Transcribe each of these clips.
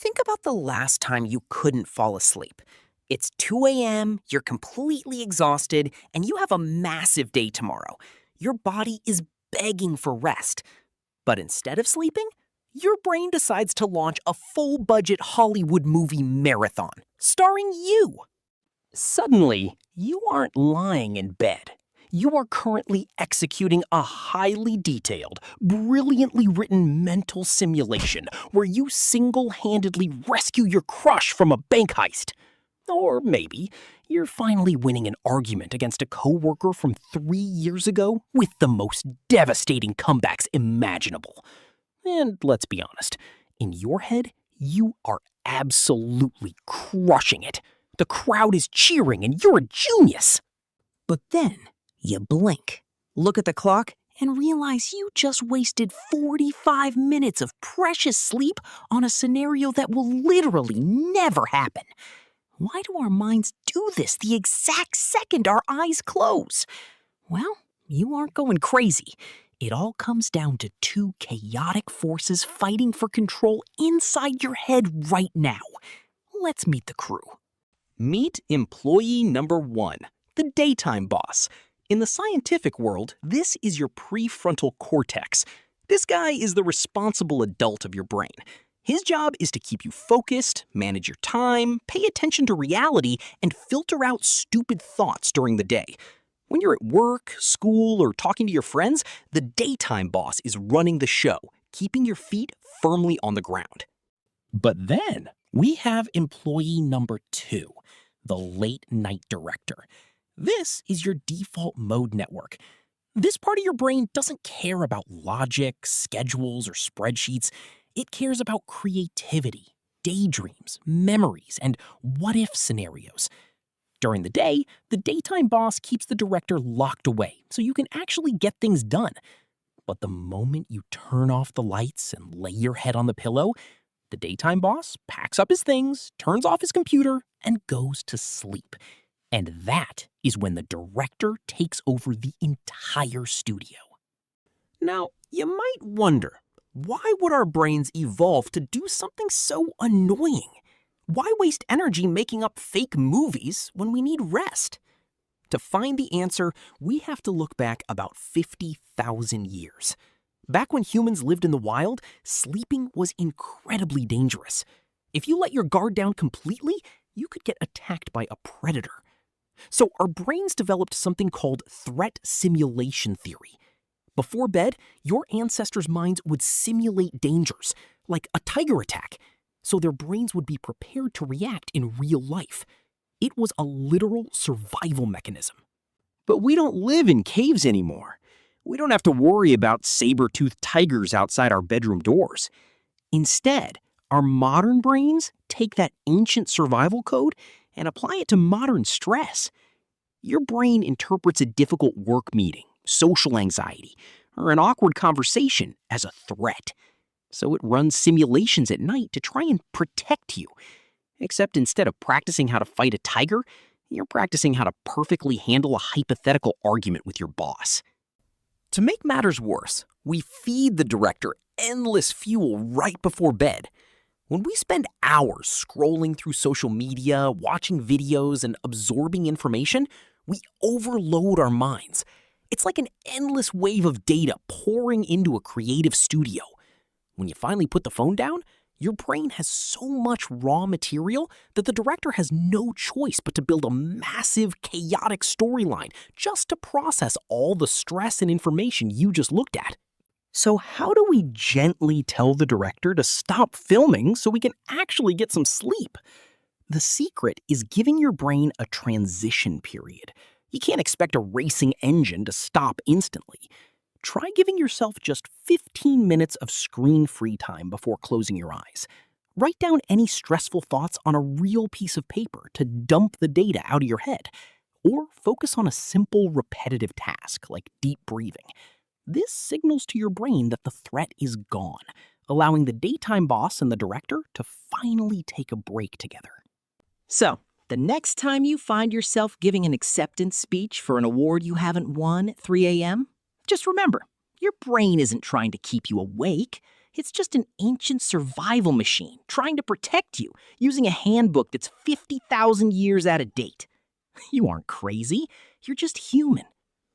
Think about the last time you couldn't fall asleep. It's 2 a.m., you're completely exhausted, and you have a massive day tomorrow. Your body is begging for rest. But instead of sleeping, your brain decides to launch a full-budget Hollywood movie marathon, starring you. Suddenly, you aren't lying in bed. You are currently executing a highly detailed, brilliantly written mental simulation where you single-handedly rescue your crush from a bank heist. Or maybe you're finally winning an argument against a coworker from 3 years ago with the most devastating comebacks imaginable. And let's be honest, in your head, you are absolutely crushing it. The crowd is cheering and you're a genius. But then you blink, look at the clock, and realize you just wasted 45 minutes of precious sleep on a scenario that will literally never happen. Why do our minds do this the exact second our eyes close? Well, you aren't going crazy. It all comes down to two chaotic forces fighting for control inside your head right now. Let's meet the crew. Meet employee number 1, the daytime boss. In the scientific world, this is your prefrontal cortex. This guy is the responsible adult of your brain. His job is to keep you focused, manage your time, pay attention to reality, and filter out stupid thoughts during the day. When you're at work, school, or talking to your friends, the daytime boss is running the show, keeping your feet firmly on the ground. But then we have employee number 2, the late night director. This is your default mode network. This part of your brain doesn't care about logic, schedules, or spreadsheets. It cares about creativity, daydreams, memories, and what-if scenarios. During the day, the daytime boss keeps the director locked away so you can actually get things done. But the moment you turn off the lights and lay your head on the pillow, the daytime boss packs up his things, turns off his computer, and goes to sleep. And that is when the director takes over the entire studio. Now, you might wonder, why would our brains evolve to do something so annoying? Why waste energy making up fake movies when we need rest? To find the answer, we have to look back about 50,000 years. Back when humans lived in the wild, sleeping was incredibly dangerous. If you let your guard down completely, you could get attacked by a predator. So our brains developed something called threat simulation theory. Before bed, your ancestors' minds would simulate dangers, like a tiger attack, so their brains would be prepared to react in real life. It was a literal survival mechanism. But we don't live in caves anymore. We don't have to worry about saber-toothed tigers outside our bedroom doors. Instead, our modern brains take that ancient survival code and apply it to modern stress. Your brain interprets a difficult work meeting, social anxiety, or an awkward conversation as a threat. So it runs simulations at night to try and protect you. Except instead of practicing how to fight a tiger, you're practicing how to perfectly handle a hypothetical argument with your boss. To make matters worse, we feed the director endless fuel right before bed. When we spend hours scrolling through social media, watching videos, and absorbing information, we overload our minds. It's like an endless wave of data pouring into a creative studio. When you finally put the phone down, your brain has so much raw material that the director has no choice but to build a massive, chaotic storyline just to process all the stress and information you just looked at. So how do we gently tell the director to stop filming so we can actually get some sleep? The secret is giving your brain a transition period. You can't expect a racing engine to stop instantly. Try giving yourself just 15 minutes of screen-free time before closing your eyes. Write down any stressful thoughts on a real piece of paper to dump the data out of your head. Or focus on a simple, repetitive task like deep breathing. This signals to your brain that the threat is gone, allowing the daytime boss and the director to finally take a break together. So, the next time you find yourself giving an acceptance speech for an award you haven't won at 3 a.m., just remember, your brain isn't trying to keep you awake. It's just an ancient survival machine trying to protect you using a handbook that's 50,000 years out of date. You aren't crazy, you're just human.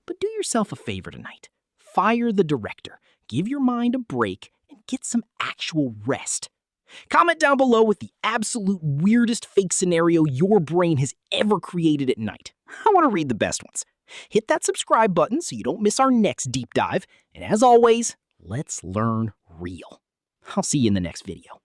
But do yourself a favor tonight. Fire the director, give your mind a break, and get some actual rest. Comment down below with the absolute weirdest fake scenario your brain has ever created at night. I want to read the best ones. Hit that subscribe button so you don't miss our next deep dive. And as always, let's learn real. I'll see you in the next video.